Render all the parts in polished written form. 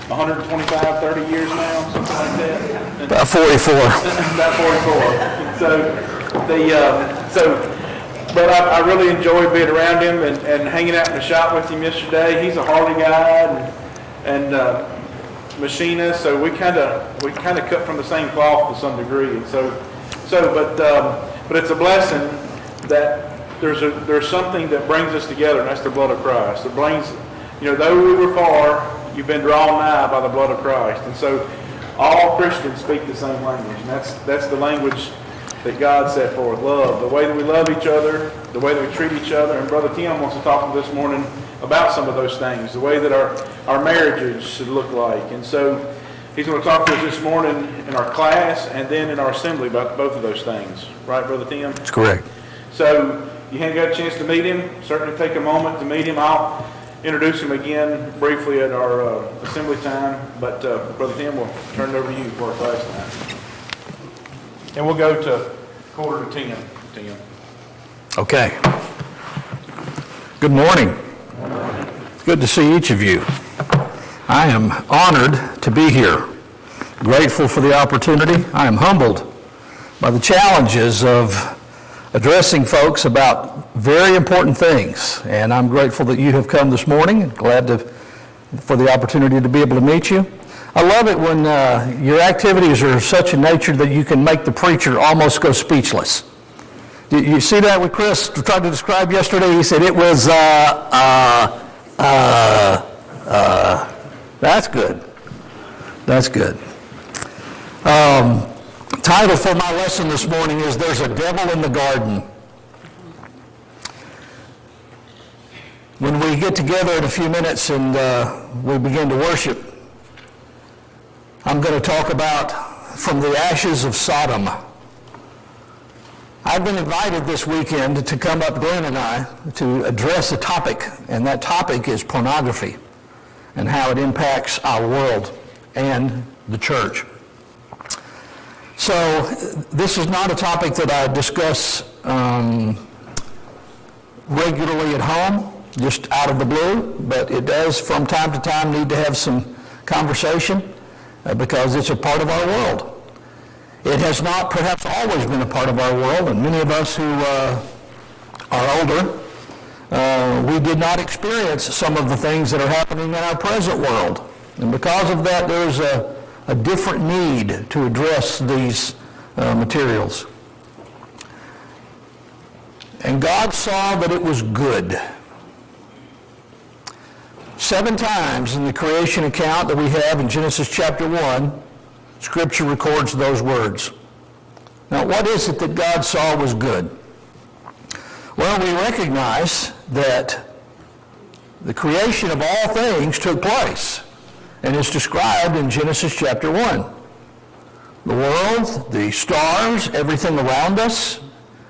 125, 30 years now, something like that. About 44. About 44. But I really enjoyed being around him and hanging out in the shop with him yesterday. He's a Harley guy and machinist, so we kind of cut from the same cloth to some degree. And but it's a blessing that there's something that brings us together, and that's the blood of Christ. It brings, though we were far, you've been drawn nigh by the blood of Christ. And so all Christians speak the same language, and that's the language that God set forth, love, the way that we love each other, the way that we treat each other. And Brother Tim wants to talk this morning about some of those things, the way that our marriages should look like. And so he's going to talk to us this morning in our class and then in our assembly about both of those things. Right, Brother Tim? That's correct. So you haven't got a chance to meet him, certainly take a moment to meet him. I'll introduce him again briefly at our assembly time. But Brother Tim, we'll turn it over to you for our class tonight. And we'll go to 9:45, Tim. Okay. Good morning. It's good to see each of you. I am honored to be here. Grateful for the opportunity. I am humbled by the challenges of addressing folks about very important things. And I'm grateful that you have come this morning and glad for the opportunity to be able to meet you. I love it when your activities are such a nature that you can make the preacher almost go speechless. You see that what Chris tried to describe yesterday? He said it was, that's good. That's good. Title for my lesson this morning is There's a Devil in the Garden. When we get together in a few minutes and we begin to worship, I'm going to talk about from the ashes of Sodom. I've been invited this weekend to come up, Glenn and I, to address a topic, and that topic is pornography and how it impacts our world and the church. So this is not a topic that I discuss regularly at home, just out of the blue, but it does from time to time need to have some conversation because it's a part of our world. It has not perhaps always been a part of our world, and many of us who are older, we did not experience some of the things that are happening in our present world. And because of that, there's a different need to address these materials. And God saw that it was good. 7 times in the creation account that we have in Genesis chapter 1, Scripture records those words. Now, what is it that God saw was good? Well, we recognize that the creation of all things took place, and it's described in Genesis chapter 1. The world, the stars, everything around us,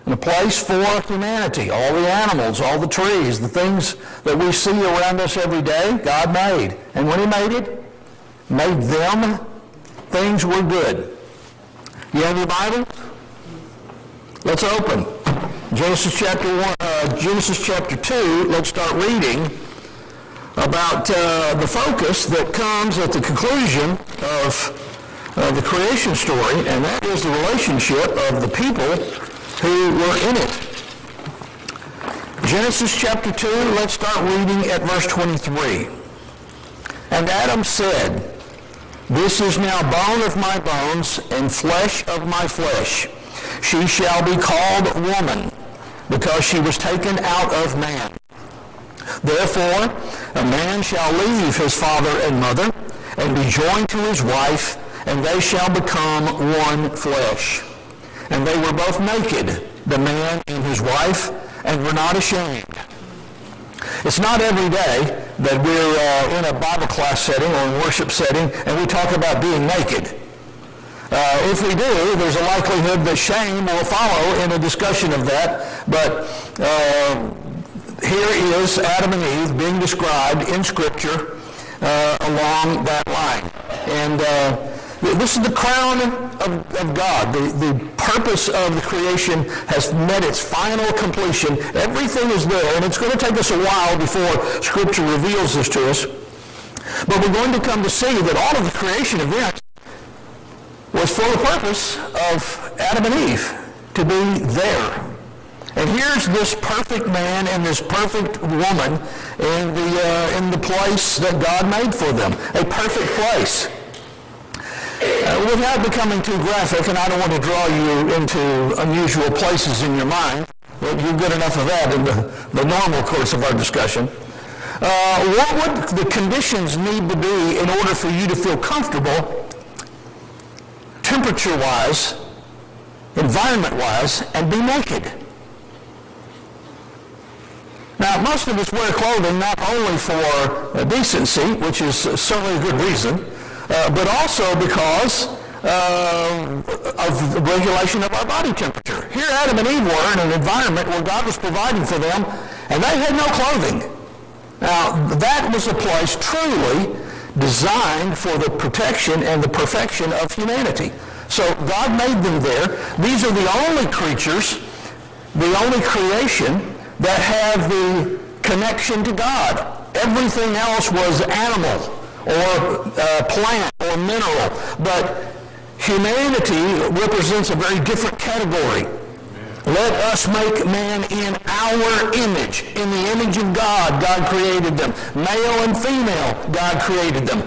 and a place for humanity, all the animals, all the trees, the things that we see around us every day, God made. And when He made them, things were good. You have your Bible? Let's open. Genesis chapter 2, let's start reading about the focus that comes at the conclusion of the creation story, and that is the relationship of the people who were in it. Genesis chapter 2, let's start reading at verse 23. And Adam said, "This is now bone of my bones and flesh of my flesh. She shall be called woman, because she was taken out of man. Therefore, a man shall leave his father and mother, and be joined to his wife, and they shall become one flesh. And they were both naked, the man and his wife, and were not ashamed." It's not every day that we're in a Bible class setting or a worship setting and we talk about being naked. If we do, there's a likelihood that shame will follow in a discussion of that. But here is Adam and Eve being described in Scripture along that line. And this is the crown of God. The purpose of the creation has met its final completion. Everything is there, and it's going to take us a while before Scripture reveals this to us. But we're going to come to see that all of the creation event was for the purpose of Adam and Eve to be there. And here's this perfect man and this perfect woman in the place that God made for them, a perfect place. Without becoming too graphic, and I don't want to draw you into unusual places in your mind, but you're good enough of that in the normal course of our discussion. What would the conditions need to be in order for you to feel comfortable, temperature-wise, environment-wise, and be naked? Now, most of us wear clothing not only for decency, which is certainly a good reason, but also because of the regulation of our body temperature. Here Adam and Eve were in an environment where God was providing for them, and they had no clothing. Now, that was a place truly designed for the protection and the perfection of humanity. So God made them there. These are the only creatures, the only creation that have the connection to God. Everything else was animal or plant or mineral, but humanity represents a very different category. Let us make man in our image. In the image of God, God created them. Male and female, God created them.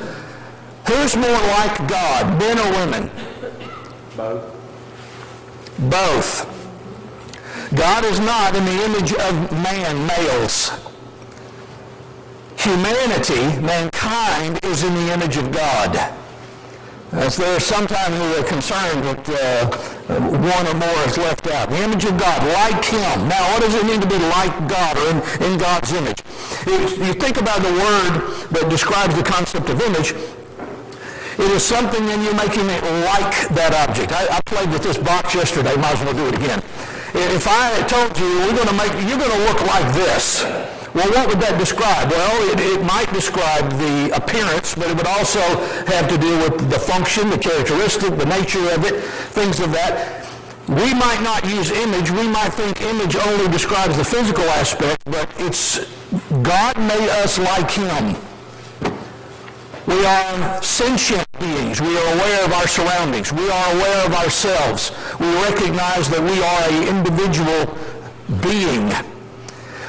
Who's more like God, men or women? Both. Both. God is not in the image of man, males. Humanity, mankind, is in the image of God. As there are sometimes who are concerned that one or more is left out. The image of God, like Him. Now, what does it mean to be like God or in God's image? You think about the word that describes the concept of image. It is something and you're making it like that object. I played with this box yesterday. Might as well do it again. If I had told you you're going to look like this, well, what would that describe? Well, it might describe the appearance, but it would also have to do with the function, the characteristic, the nature of it, things of that. We might not use image. We might think image only describes the physical aspect, but it's God made us like Him. We are sentient beings. We are aware of our surroundings. We are aware of ourselves. We recognize that we are an individual being.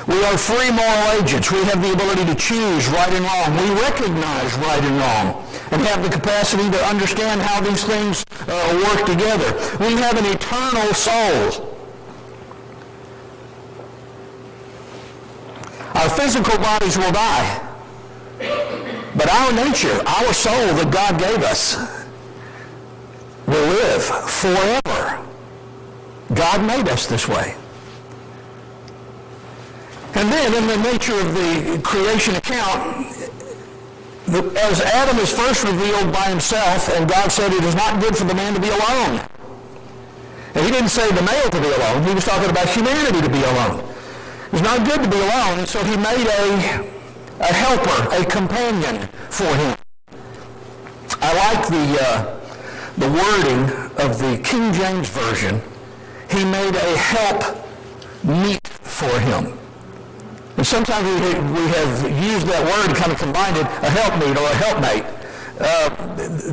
We are free moral agents. We have the ability to choose right and wrong. We recognize right and wrong and have the capacity to understand how these things work together. We have an eternal soul. Our physical bodies will die. But our nature, our soul that God gave us, will live forever. God made us this way. And then in the nature of the creation account, as Adam is first revealed by himself, and God said it is not good for the man to be alone. And He didn't say the male to be alone. He was talking about humanity to be alone. It's not good to be alone, and so He made a helper, a companion for him. I like the wording of the King James Version. He made a help meet for him. And sometimes we have used that word and kind of combined it, a helpmeet or a helpmate.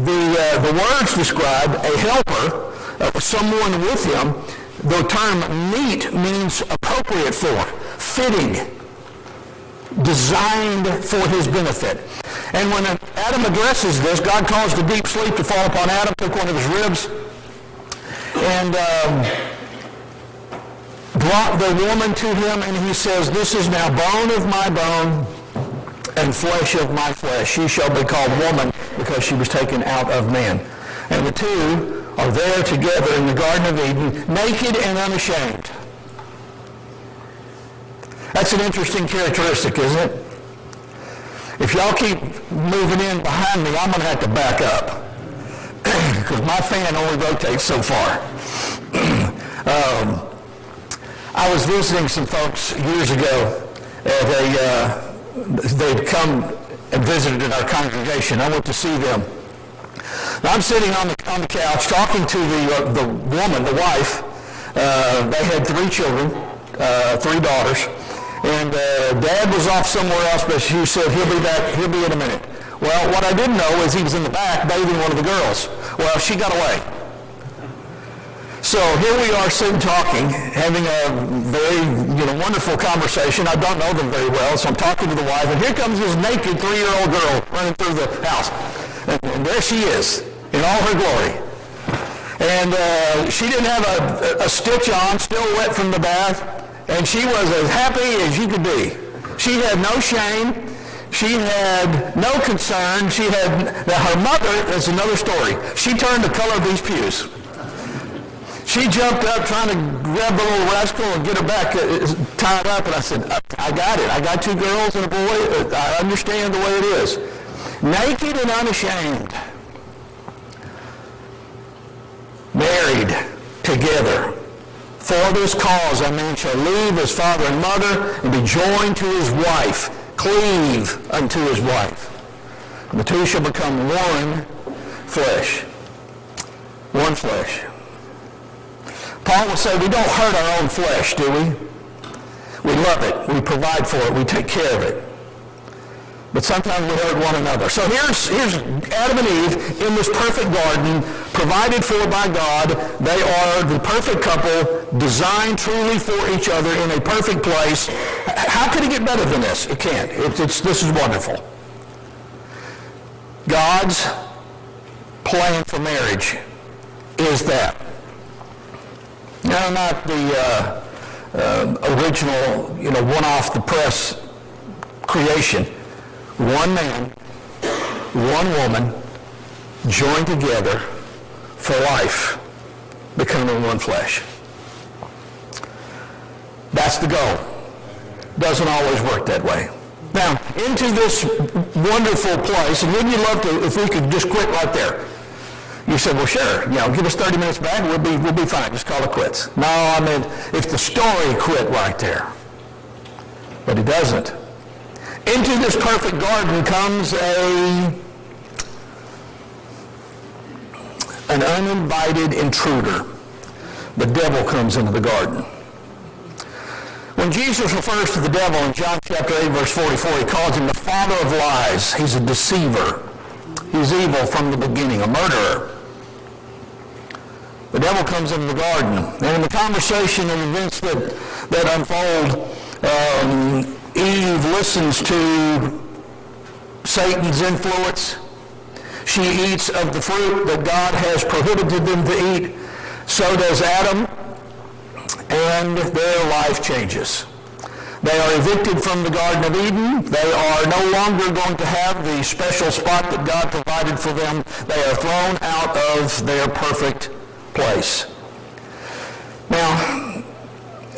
The words describe a helper, someone with him. The term meet means appropriate for, fitting, designed for his benefit. And when Adam addresses this, God caused a deep sleep to fall upon Adam, took one of his ribs, and brought the woman to him, and He says, this is now bone of my bone and flesh of my flesh. She shall be called woman because she was taken out of man. And the two are there together in the Garden of Eden, naked and unashamed. That's an interesting characteristic, isn't it? If y'all keep moving in behind me, I'm going to have to back up because my fan only rotates so far. I was visiting some folks years ago they'd come and visited in our congregation. I went to see them. Now I'm sitting on the couch talking to the woman, the wife. They had 3 children, 3 daughters. And Dad was off somewhere else, but she said, he'll be back, he'll be in a minute. Well, what I didn't know is he was in the back bathing one of the girls. Well, she got away. So here we are sitting talking, having a very, wonderful conversation. I don't know them very well, so I'm talking to the wife, and here comes this naked 3-year-old girl running through the house. And there she is, in all her glory. And she didn't have a stitch on, still wet from the bath, and she was as happy as you could be. She had no shame. She had no concern. Now her mother is another story. She turned the color of these pews. She jumped up trying to grab the little rascal and get her back tied up, and I said, I got it. I got 2 girls and a boy. I understand the way it is. Naked and unashamed. Married together. For this cause a man shall leave his father and mother and be joined to his wife, cleave unto his wife. And the two shall become one flesh. One flesh. Paul will say we don't hurt our own flesh, do we? We love it. We provide for it. We take care of it. But sometimes we hurt one another. So here's Adam and Eve in this perfect garden, provided for by God. They are the perfect couple, designed truly for each other in a perfect place. How could it get better than this? It can't. This is wonderful. God's plan for marriage is that. Now, not the original, one-off-the-press creation. One man, one woman, joined together for life, becoming one flesh. That's the goal. Doesn't always work that way. Now, into this wonderful place, and wouldn't you love to, if we could just quit right there? You said, well, sure, give us 30 minutes back, we'll be fine. Just call it quits. No, I mean, if the story quit right there. But it doesn't. Into this perfect garden comes an uninvited intruder. The devil comes into the garden. When Jesus refers to the devil in John chapter 8, verse 44, he calls him the father of lies. He's a deceiver. He's evil from the beginning, a murderer. The devil comes into the garden. And in the conversation and events that unfold, Eve listens to Satan's influence. She eats of the fruit that God has prohibited them to eat. So does Adam, and their life changes. They are evicted from the Garden of Eden. They are no longer going to have the special spot that God provided for them. They are thrown out of their perfect place. Now,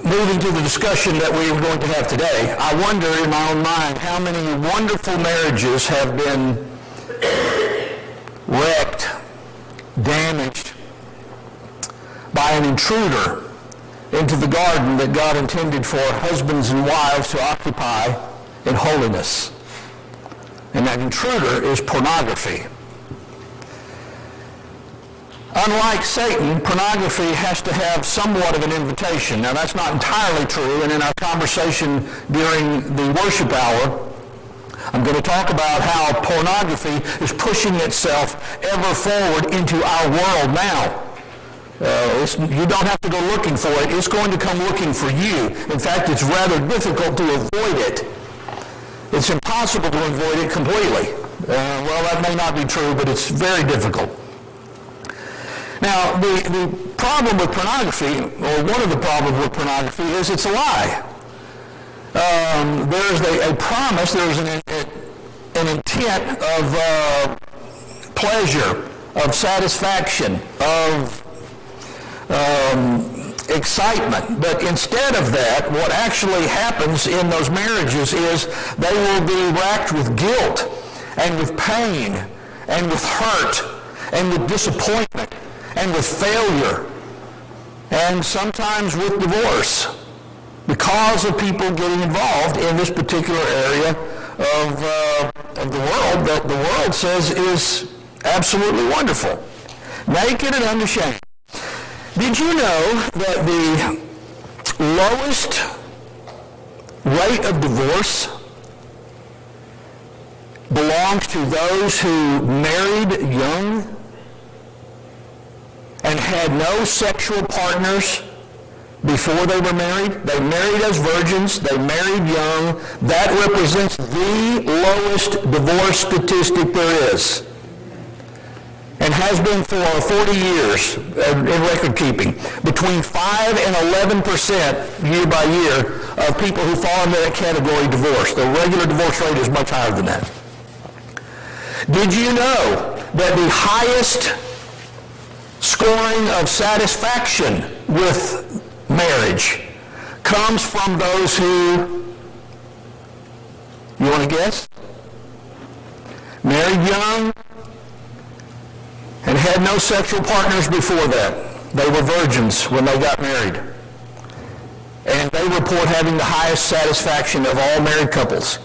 moving to the discussion that we are going to have today, I wonder in my own mind how many wonderful marriages have been wrecked, damaged by an intruder into the garden that God intended for husbands and wives to occupy in holiness. And that intruder is pornography. Unlike Satan, pornography has to have somewhat of an invitation. Now, that's not entirely true, and in our conversation during the worship hour, I'm going to talk about how pornography is pushing itself ever forward into our world now. You don't have to go looking for it. It's going to come looking for you. In fact, it's rather difficult to avoid it. It's impossible to avoid it completely. Well, that may not be true, but it's very difficult. Now, the problem with pornography, or one of the problems with pornography, is it's a lie. There's a promise, there's an intent of pleasure, of satisfaction, of excitement. But instead of that, what actually happens in those marriages is they will be racked with guilt and with pain and with hurt and with disappointment and with failure and sometimes with divorce because of people getting involved in this particular area of the world that the world says is absolutely wonderful. Naked and unashamed. Did you know that the lowest rate of divorce belongs to those who married young and had no sexual partners before they were married. They married as virgins. They married young. That represents the lowest divorce statistic there is, and has been for 40 years in record keeping. Between 5 and 11% year by year of people who fall into that category divorce. The regular divorce rate is much higher than that. Did you know that the highest scoring of satisfaction with marriage comes from those who, you want to guess? Married young and had no sexual partners before that. They were virgins when they got married. And they report having the highest satisfaction of all married couples.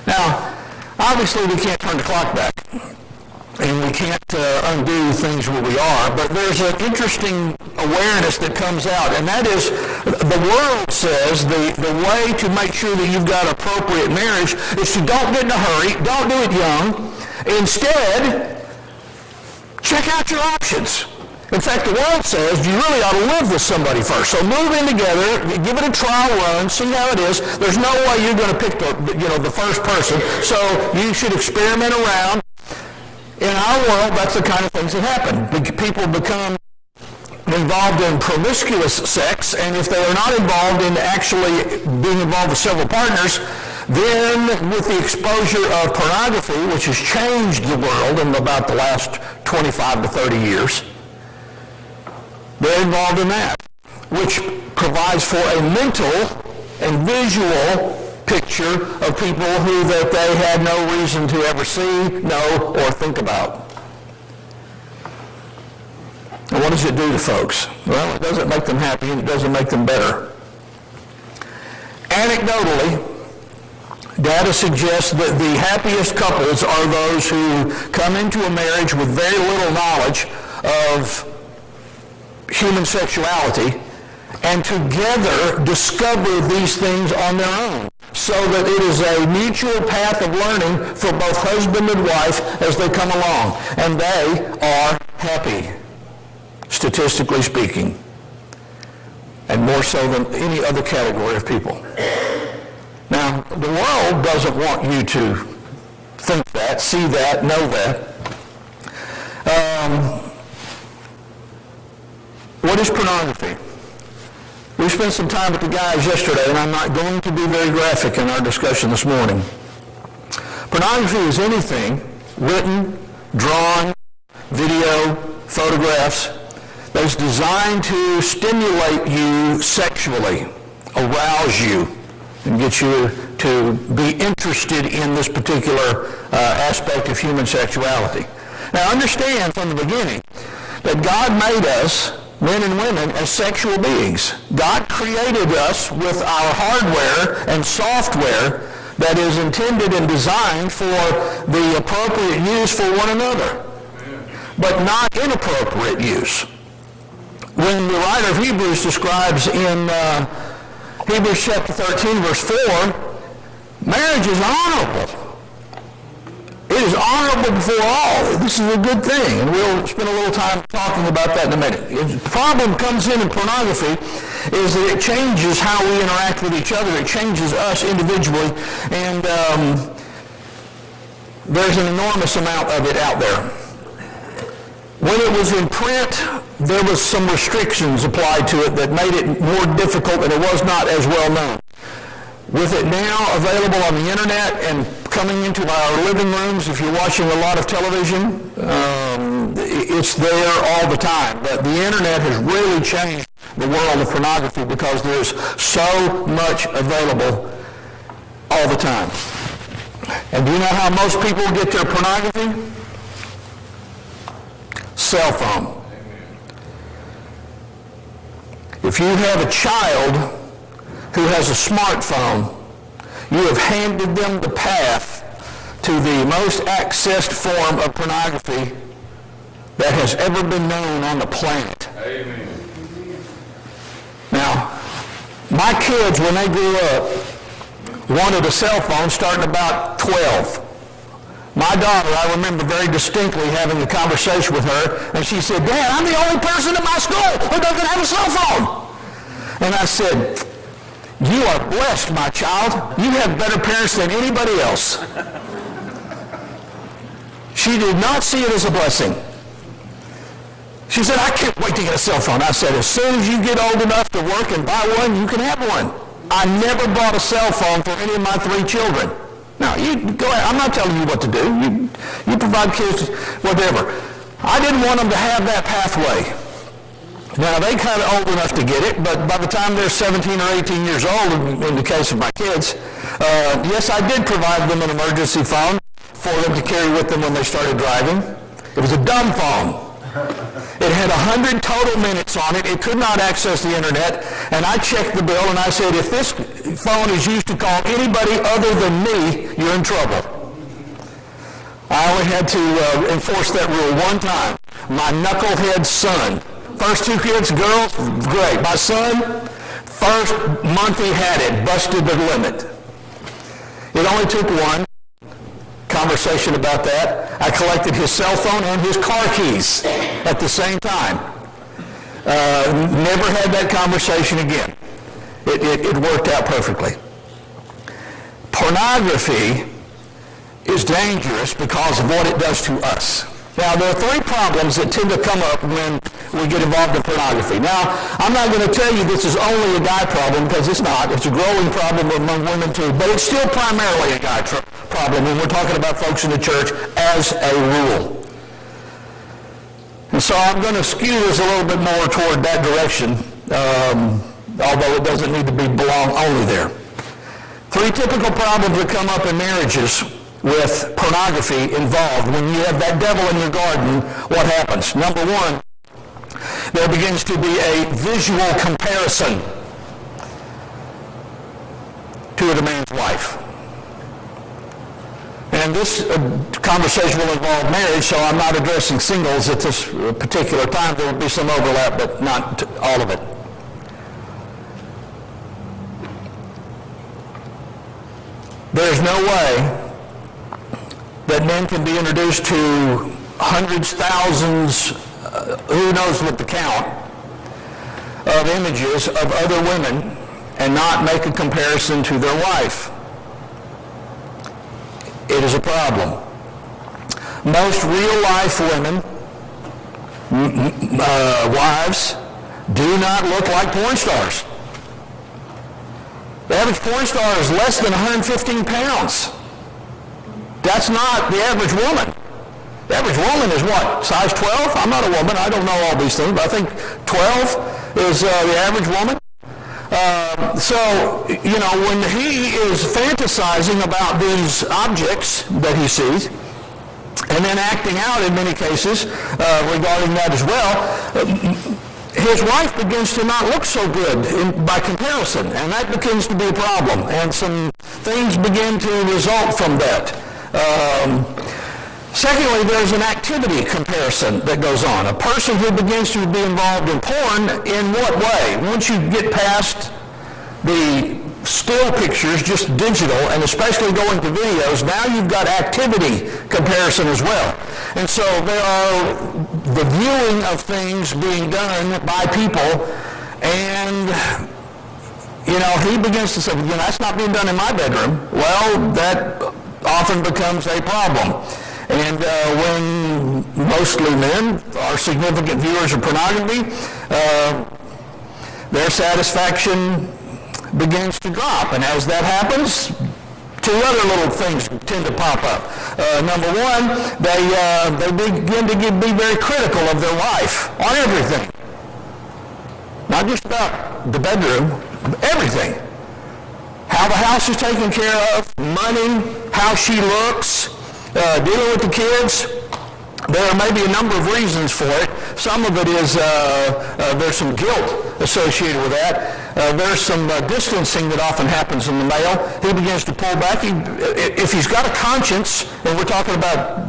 Now, obviously we can't turn the clock back, and we can't undo things where we are, but there's an interesting awareness that comes out, and that is the world says the way to make sure that you've got appropriate marriage is to don't get in a hurry, don't do it young. Instead, check out your options. In fact, the world says you really ought to live with somebody first. So move in together, give it a trial run, see how it is. There's no way you're going to pick the first person. So you should experiment around. In our world, that's the kind of things that happen. People become involved in promiscuous sex, and if they are not involved in actually being involved with several partners, then with the exposure of pornography, which has changed the world in about the last 25 to 30 years, they're involved in that, which provides for a mental and visual picture of people who that they had no reason to ever see, know, or think about. And what does it do to folks? Well, it doesn't make them happy, and it doesn't make them better. Anecdotally, data suggests that the happiest couples are those who come into a marriage with very little knowledge of human sexuality and together discover these things on their own, so that it is a mutual path of learning for both husband and wife as they come along, and they are happy, statistically speaking, and more so than any other category of people. Now, the world doesn't want you to think that, see that, know that. What is pornography? We spent some time with the guys yesterday, and I'm not going to be very graphic in our discussion this morning. Pornography is anything written, drawn, video, photographs that is designed to stimulate you sexually, arouse you, and get you to be interested in this particular aspect of human sexuality. Now understand from the beginning that God made us, men and women, as sexual beings. God created us with our hardware and software that is intended and designed for the appropriate use for one another, but not inappropriate use. When the writer of Hebrews describes in Hebrews chapter 13, verse 4, marriage is honorable. It is honorable before all. This is a good thing, and we'll spend a little time talking about that in a minute. The problem comes in pornography is that it changes how we interact with each other. It changes us individually, and there's an enormous amount of it out there. When it was in print, there was some restrictions applied to it that made it more difficult, and it was not as well known. With it now available on the internet and coming into our living rooms, if you're watching a lot of television, it's there all the time. But the internet has really changed the world of pornography because there's so much available all the time. And do you know how most people get their pornography? Cell phone. If you have a child who has a smartphone, you have handed them the path to the most accessed form of pornography that has ever been known on the planet. Amen. Now, my kids, when they grew up, wanted a cell phone starting about 12. My daughter, I remember very distinctly having a conversation with her, and she said, Dad, I'm the only person in my school who doesn't have a cell phone. And I said, you are blessed, my child. You have better parents than anybody else. She did not see it as a blessing. She said, I can't wait to get a cell phone. I said, as soon as you get old enough to work and buy one, you can have one. I never bought a cell phone for any of my 3 children. Now, you go ahead. I'm not telling you what to do. You provide kids whatever. I didn't want them to have that pathway. Now, they kind of old enough to get it, but by the time they're 17 or 18 years old, in the case of my kids, yes, I did provide them an emergency phone for them to carry with them when they started driving. It was a dumb phone. It had 100 total minutes on it. It could not access the internet. And I checked the bill and I said, if this phone is used to call anybody other than me, you're in trouble. I only had to enforce that rule one time. My knucklehead son. First 2 kids, girls, great. My son, first month he had it, busted the limit. It only took one conversation about that. I collected his cell phone and his car keys at the same time. Never had that conversation again. It worked out perfectly. Pornography is dangerous because of what it does to us. Now, there are 3 problems that tend to come up when we get involved in pornography. Now, I'm not going to tell you this is only a guy problem, because it's not. It's a growing problem among women too, but it's still primarily a guy problem when we're talking about folks in the church as a rule. And so I'm going to skew this a little bit more toward that direction, although it doesn't need to belong only there. 3 typical problems that come up in marriages with pornography involved. When you have that devil in your garden, what happens? Number 1, there begins to be a visual comparison to a man's wife. And this conversation will involve marriage, so I'm not addressing singles at this particular time. There will be some overlap, but not all of it. There's no way that men can be introduced to hundreds, thousands, who knows what the count, of images of other women and not make a comparison to their wife. It is a problem. Most real-life women, wives, do not look like porn stars. The average porn star is less than 115 pounds. That's not the average woman. The average woman is what, size 12? I'm not a woman. I don't know all these things, but I think 12 is the average woman. So, when he is fantasizing about these objects that he sees, and then acting out in many cases regarding that as well, his wife begins to not look so good by comparison, and that begins to be a problem, and some things begin to result from that. Secondly, there's an activity comparison that goes on. A person who begins to be involved in porn, in what way? Once you get past the still pictures, just digital, and especially going to videos, now you've got activity comparison as well. And so there are the viewing of things being done by people, and he begins to say, that's not being done in my bedroom. Well, that often becomes a problem. And when mostly men are significant viewers of pornography, their satisfaction begins to drop. And as that happens, 2 other little things tend to pop up. Number 1, they begin to be very critical of their wife on everything. Not just about the bedroom, everything. How the house is taken care of, money, how she looks, dealing with the kids. There may be a number of reasons for it. Some of it is there's some guilt associated with that. There's some distancing that often happens in the male. He begins to pull back. If he's got a conscience, and we're talking about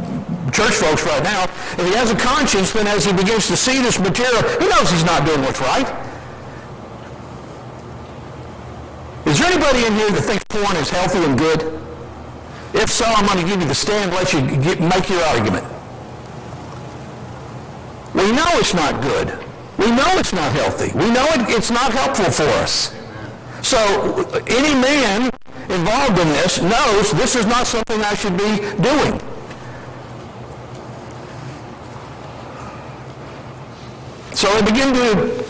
church folks right now, if he has a conscience, then as he begins to see this material, he knows he's not doing what's right. Is there anybody in here that thinks porn is healthy and good? If so, I'm going to give you the stand, let you make your argument. We know it's not good. We know it's not healthy. We know it's not helpful for us. So any man involved in this knows this is not something I should be doing. So they begin to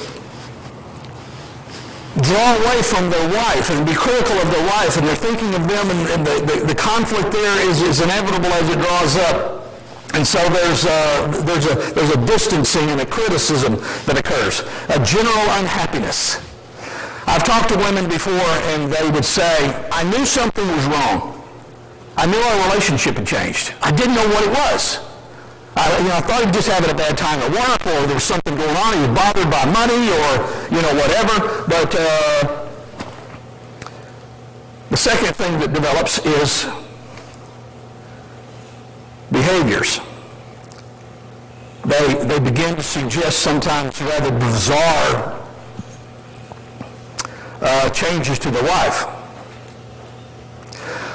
draw away from their wife and be critical of their wife, and they're thinking of them, and the conflict there is inevitable as it draws up. And so there's a distancing and a criticism that occurs, a general unhappiness. I've talked to women before, and they would say, I knew something was wrong. I knew our relationship had changed. I didn't know what it was. I thought he was just having a bad time at work, or there was something going on. He was bothered by money, or whatever. But the second thing that develops is behaviors. They begin to suggest sometimes rather bizarre changes to the wife.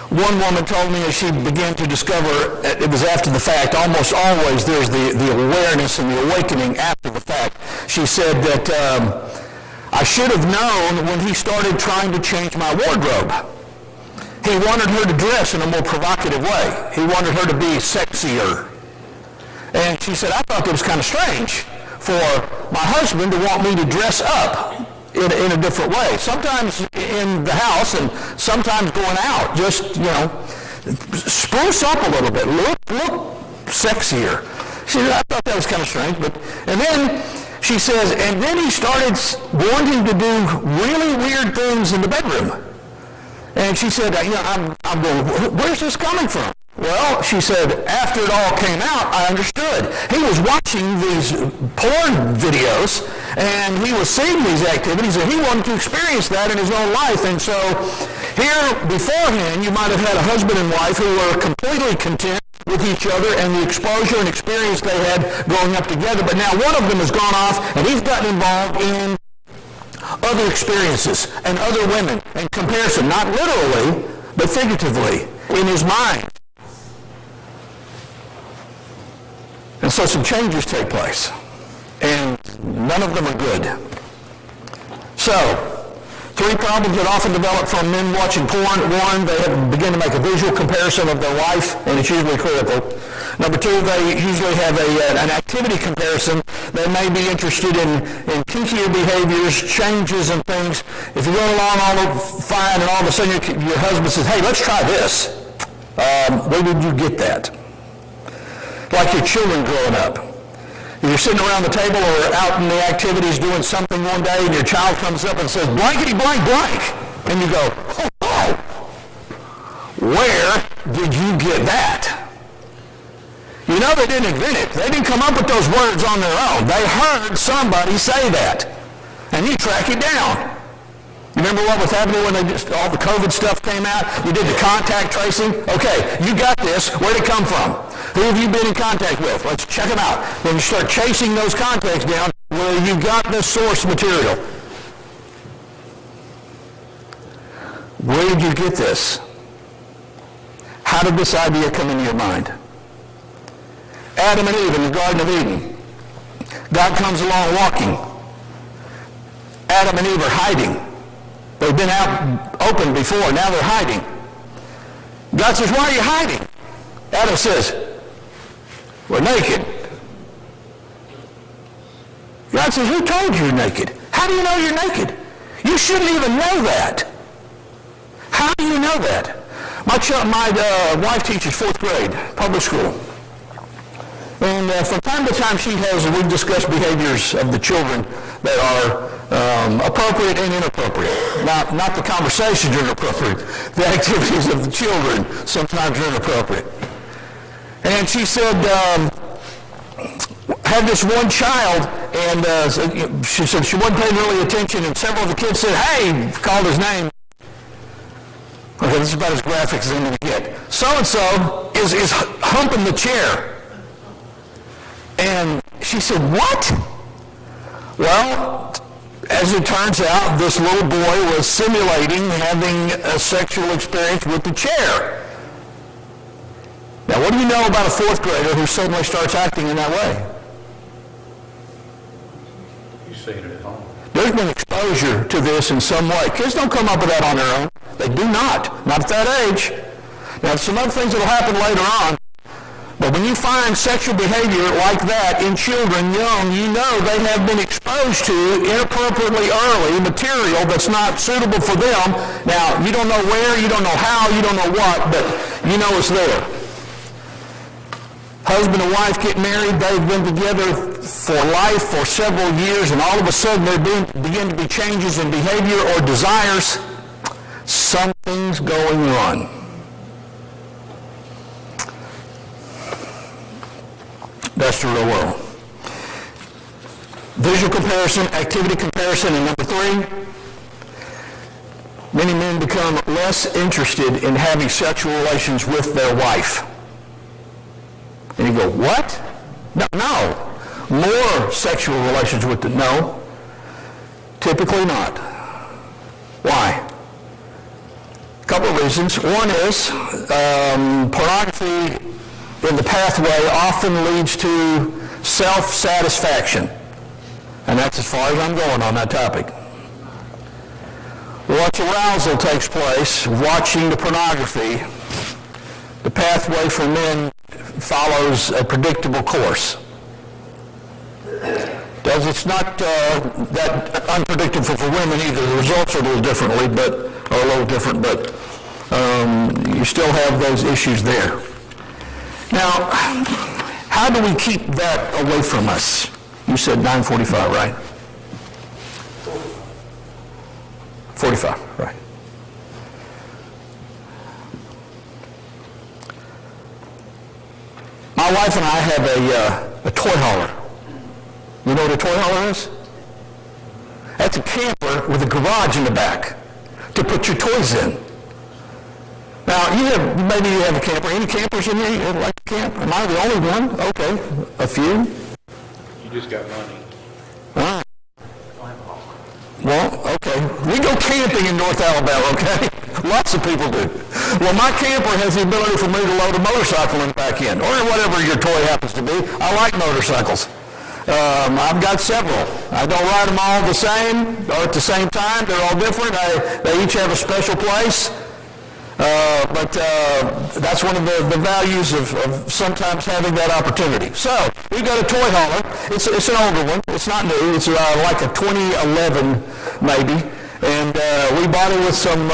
One woman told me as she began to discover, it was after the fact, almost always there's the awareness and the awakening after the fact. She said that I should have known when he started trying to change my wardrobe. He wanted her to dress in a more provocative way. He wanted her to be sexier. And she said, I thought that was kind of strange for my husband to want me to dress up in a different way. Sometimes in the house and sometimes going out. Just, spruce up a little bit. Look sexier. She said, I thought that was kind of strange. And then she says, and then he started wanting to do really weird things in the bedroom. And she said, I'm going, where's this coming from? Well, she said, after it all came out, I understood. He was watching these porn videos, and he was seeing these activities, and he wanted to experience that in his own life. And so here, beforehand, you might have had a husband and wife who were completely content with each other and the exposure and experience they had growing up together. But now one of them has gone off, and he's gotten involved in other experiences and other women in comparison, not literally, but figuratively, in his mind. And so some changes take place, and none of them are good. So, 3 problems that often develop from men watching porn. 1, they begin to make a visual comparison of their wife, and it's usually critical. Number 2, they usually have an activity comparison. They may be interested in kinkier behaviors, changes and things. If you're going along all fine, and all of a sudden your husband says, hey, let's try this. Where did you get that? Like your children growing up. You're sitting around the table or out in the activities doing something one day, and your child comes up and says, blankety blank blank. And you go, oh, where did you get that? You know they didn't invent it. They didn't come up with those words on their own. They heard somebody say that. And you track it down. You remember what was happening when all the COVID stuff came out? You did the contact tracing. Okay, you got this. Where'd it come from? Who have you been in contact with? Let's check them out. Then you start chasing those contacts down where you got the source material. Where did you get this? How did this idea come into your mind? Adam and Eve in the Garden of Eden. God comes along walking. Adam and Eve are hiding. They've been out open before. Now they're hiding. God says, why are you hiding? Adam says, we're naked. God says, who told you you're naked? How do you know you're naked? You shouldn't even know that. How do you know that? My wife teaches 4th grade, public school. And from time to time we've discussed behaviors of the children that are appropriate and inappropriate. Not the conversations are inappropriate. The activities of the children sometimes are inappropriate. And she said, had this one child, and she said she wasn't paying really attention, and several of the kids said, hey, called his name. Okay, this is about as graphic as I'm going to get. So-and-so is humping the chair. And she said, what? Well, as it turns out, this little boy was simulating having a sexual experience with the chair. Now, what do you know about a fourth grader who suddenly starts acting in that way? You see it at home. There's been exposure to this in some way. Kids don't come up with that on their own. They do not at that age. Now, some other things that will happen later on, but when you find sexual behavior like that in children young, you know they have been exposed to inappropriately early material that's not suitable for them. Now, you don't know where, you don't know how, you don't know what, but you know it's there. Husband and wife get married, they've been together for life for several years, and all of a sudden there begin to be changes in behavior or desires. Something's going on. That's the real world. Visual comparison, activity comparison, and number 3, many men become less interested in having sexual relations with their wife. And you go, what? No. More sexual relations with the, no. Typically not. Why? A couple of reasons. One is pornography in the pathway often leads to self-satisfaction. And that's as far as I'm going on that topic. Once arousal takes place, watching the pornography, the pathway for men follows a predictable course. It's not that unpredictable for women either. The results are a little different, but you still have those issues there. Now, how do we keep that away from us? You said 9:45, right? 45, right. My wife and I have a toy hauler. You know what a toy hauler is? That's a camper with a garage in the back to put your toys in. Now, maybe you have a camper. Any campers in here? You like to camp? Am I the only one? Okay, a few. You just got money. All right. Well, okay. We go camping in North Alabama, okay? Lots of people do. Well, my camper has the ability for me to load a motorcycle in the back end, or whatever your toy happens to be. I like motorcycles. I've got several. I don't ride them all the same or at the same time. They're all different. They each have a special place. But that's one of the values of sometimes having that opportunity. So we've got a toy hauler. It's an older one. It's not new. It's like a 2011 maybe. And we bought it with some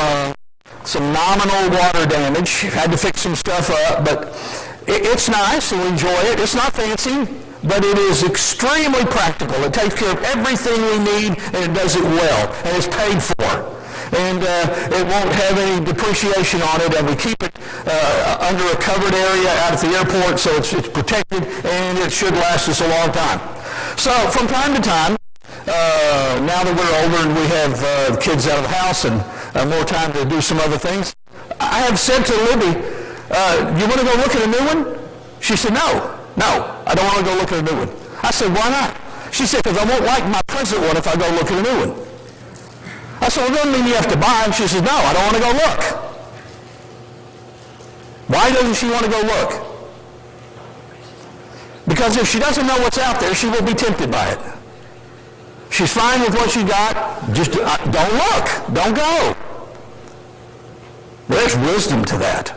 nominal water damage. Had to fix some stuff up, but it's nice and we enjoy it. It's not fancy, but it is extremely practical. It takes care of everything we need, and it does it well, and it's paid for. And it won't have any depreciation on it, and we keep it under a covered area out at the airport, so it's protected, and it should last us a long time. So from time to time, now that we're older and we have kids out of the house and more time to do some other things, I have said to Libby, you want to go look at a new one? She said, no, I don't want to go look at a new one. I said, why not? She said, because I won't like my present one if I go look at a new one. I said, well, it doesn't mean you have to buy them. She says, no, I don't want to go look. Why doesn't she want to go look? Because if she doesn't know what's out there, she will be tempted by it. She's fine with what she got. Just don't look. Don't go. There's wisdom to that.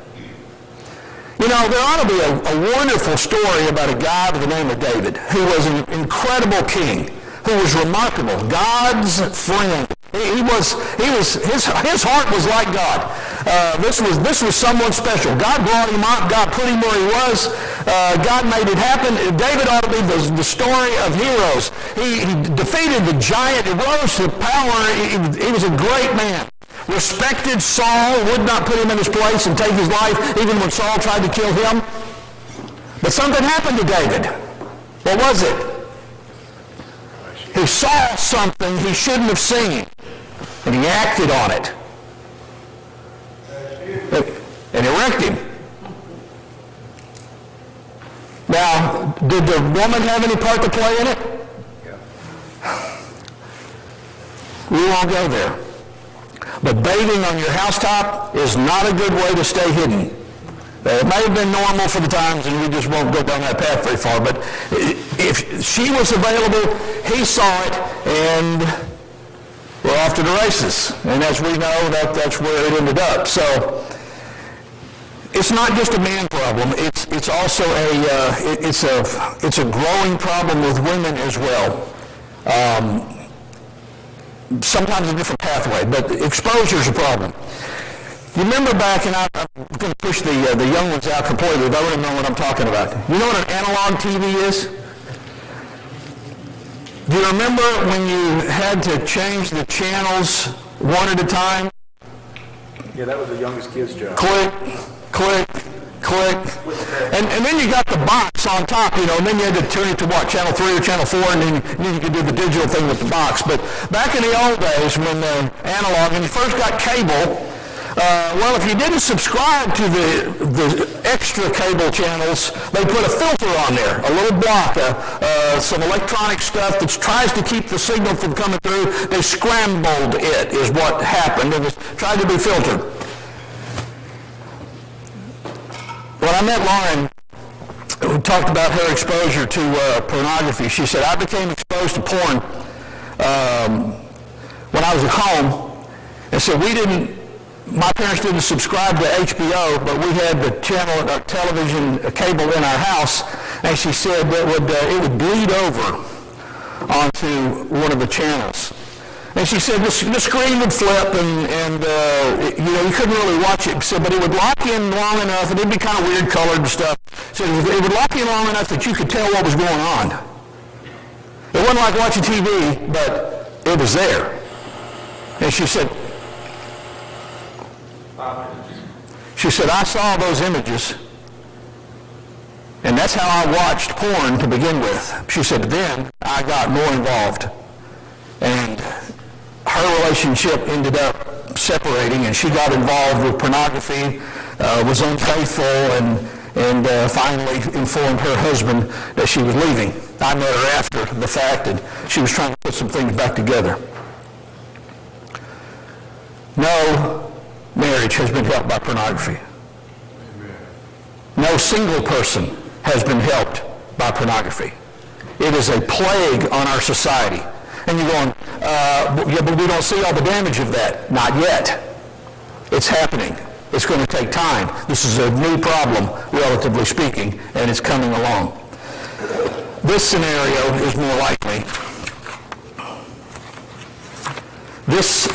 You know, there ought to be a wonderful story about a guy by the name of David, who was an incredible king, who was remarkable, God's friend. His heart was like God. This was someone special. God brought him up. God put him where he was. God made it happen. David ought to be the story of heroes. He defeated the giant. He rose to power. He was a great man. Respected Saul, would not put him in his place and take his life, even when Saul tried to kill him. But something happened to David. What was it? He saw something he shouldn't have seen, and he acted on it. And it wrecked him. Now, did the woman have any part to play in it? We won't go there. But bathing on your housetop is not a good way to stay hidden. It may have been normal for the times, and we just won't go down that path very far, but if she was available, he saw it, and we're off to the races. And as we know, that's where it ended up. So it's not just a man problem. It's also it's a growing problem with women as well. Sometimes a different pathway, but exposure is a problem. You remember back, and I'm going to push the young ones out completely, but I don't know what I'm talking about. You know what an analog TV is? Do you remember when you had to change the channels one at a time? Yeah, that was the youngest kid's job. Click, click, click. And then you got the box on top, and then you had to turn it to what, channel 3 or channel 4, and then you could do the digital thing with the box. But back in the old days when the analog, when you first got cable, well, if you didn't subscribe to the extra cable channels, they put a filter on there, a little block, some electronic stuff that tries to keep the signal from coming through. They scrambled it, is what happened, and it tried to be filtered. When I met Lauren, we talked about her exposure to pornography. She said, I became exposed to porn when I was at home, and said my parents didn't subscribe to HBO, but we had the channel, television cable in our house, and she said that it would bleed over onto one of the channels. And she said the screen would flip, and you couldn't really watch it. She said, but it would lock in long enough, and it'd be kind of weird colored and stuff. So it would lock in long enough that you could tell what was going on. It wasn't like watching TV, but it was there. And she said, I saw those images, and that's how I watched porn to begin with. She said, then I got more involved. And her relationship ended up separating, and she got involved with pornography, was unfaithful, and finally informed her husband that she was leaving. I met her after the fact, and she was trying to put some things back together. No marriage has been helped by pornography. No single person has been helped by pornography. It is a plague on our society. And you're going, yeah, but we don't see all the damage of that. Not yet. It's happening. It's going to take time. This is a new problem, relatively speaking, and it's coming along. This scenario is more likely. This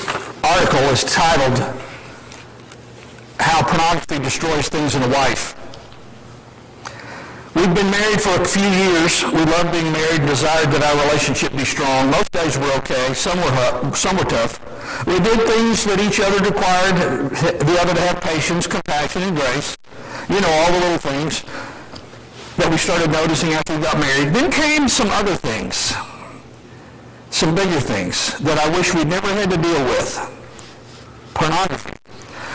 article is titled, How Pornography Destroys Things in a Wife. We've been married for a few years. We loved being married and desired that our relationship be strong. Most days were okay. Some were tough. We did things that each other required the other to have patience, compassion, and grace. All the little things that we started noticing after we got married. Then came some other things, some bigger things that I wish we'd never had to deal with. Pornography.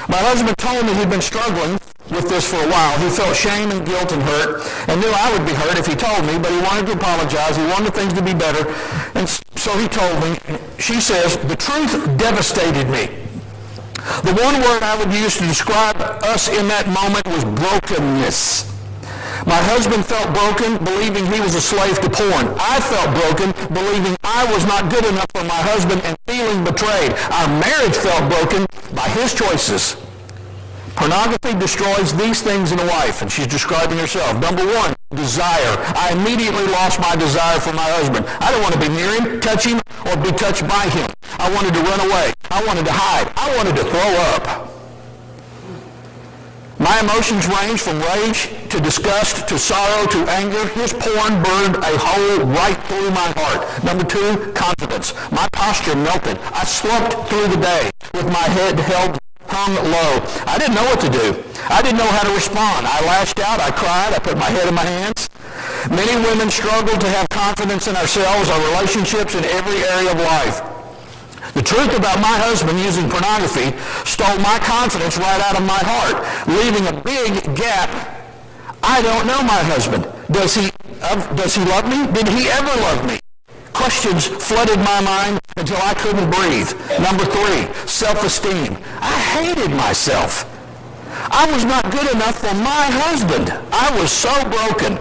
My husband told me he'd been struggling with this for a while. He felt shame and guilt and hurt, and knew I would be hurt if he told me, but he wanted to apologize. He wanted things to be better, and so he told me. She says, the truth devastated me. The one word I would use to describe us in that moment was brokenness. My husband felt broken, believing he was a slave to porn. I felt broken, believing I was not good enough for my husband and feeling betrayed. Our marriage felt broken by his choices. Pornography destroys these things in a wife, and she's describing herself. Number one, desire. I immediately lost my desire for my husband. I didn't want to be near him, touch him, or be touched by him. I wanted to run away. I wanted to hide. I wanted to throw up. My emotions range from rage to disgust to sorrow to anger. His porn burned a hole right through my heart. Number two, confidence. My posture melted. I slumped through the day with my head hung low. I didn't know what to do. I didn't know how to respond. I lashed out. I cried. I put my head in my hands. Many women struggle to have confidence in ourselves, our relationships, in every area of life. The truth about my husband using pornography stole my confidence right out of my heart, leaving a big gap. I don't know my husband. Does he love me? Did he ever love me? Questions flooded my mind until I couldn't breathe. Number three, self-esteem. I hated myself. I was not good enough for my husband. I was so broken.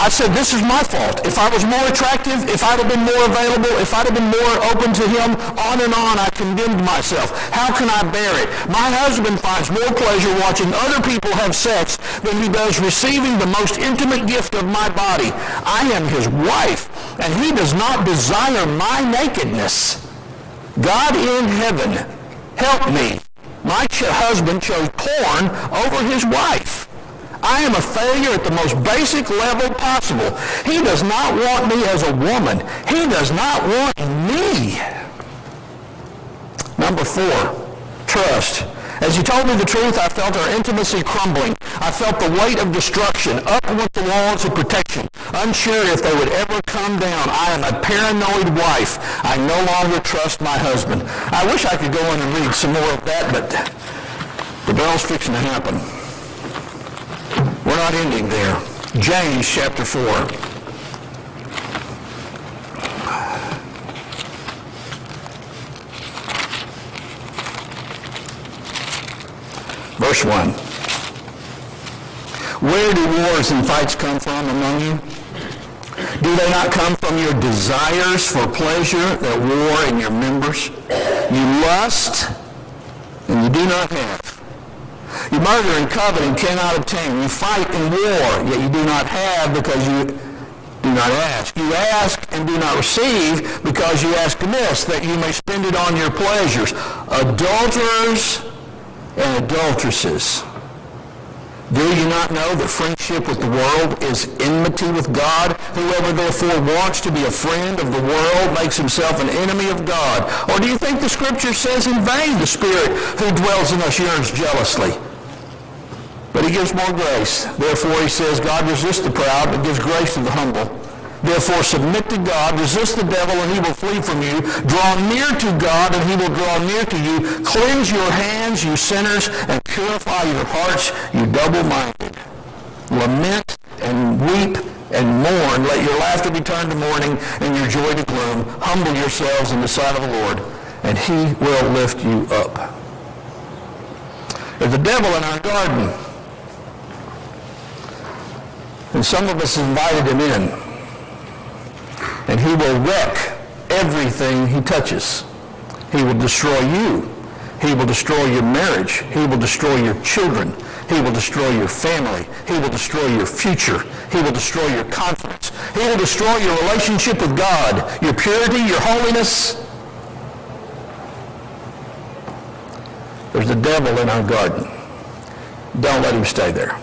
I said, this is my fault. If I was more attractive, if I'd have been more available, if I'd have been more open to him, on and on, I condemned myself. How can I bear it? My husband finds more pleasure watching other people have sex than he does receiving the most intimate gift of my body. I am his wife, and he does not desire my nakedness. God in heaven, help me. My husband chose porn over his wife. I am a failure at the most basic level possible. He does not want me as a woman. He does not want me. Number 4, trust. As he told me the truth, I felt our intimacy crumbling. I felt the weight of destruction. Up went the walls of protection, unsure if they would ever come down. I am a paranoid wife. I no longer trust my husband. I wish I could go in and read some more of that, but the bell's fixing to happen. We're not ending there. James chapter 4. Verse 1. Where do wars and fights come from among you? Do they not come from your desires for pleasure that war in your members? You lust, and you do not have. You murder and covet and cannot obtain. You fight and war, yet you do not have because you do not ask. You ask and do not receive because you ask amiss, that you may spend it on your pleasures. Adulterers and adulteresses. Do you not know that friendship with the world is enmity with God? Whoever therefore wants to be a friend of the world makes himself an enemy of God. Or do you think the Scripture says in vain the Spirit who dwells in us yearns jealously? But he gives more grace. Therefore, he says, God resists the proud, but gives grace to the humble. Therefore, submit to God, resist the devil, and he will flee from you. Draw near to God, and he will draw near to you. Cleanse your hands, you sinners, and purify your hearts, you double-minded. Lament and weep and mourn. Let your laughter be turned to mourning, and your joy to gloom. Humble yourselves in the sight of the Lord, and he will lift you up. There's a devil in our garden. And some of us invited him in. And he will wreck everything he touches. He will destroy you. He will destroy your marriage. He will destroy your children. He will destroy your family. He will destroy your future. He will destroy your confidence. He will destroy your relationship with God, your purity, your holiness. There's a devil in our garden. Don't let him stay there.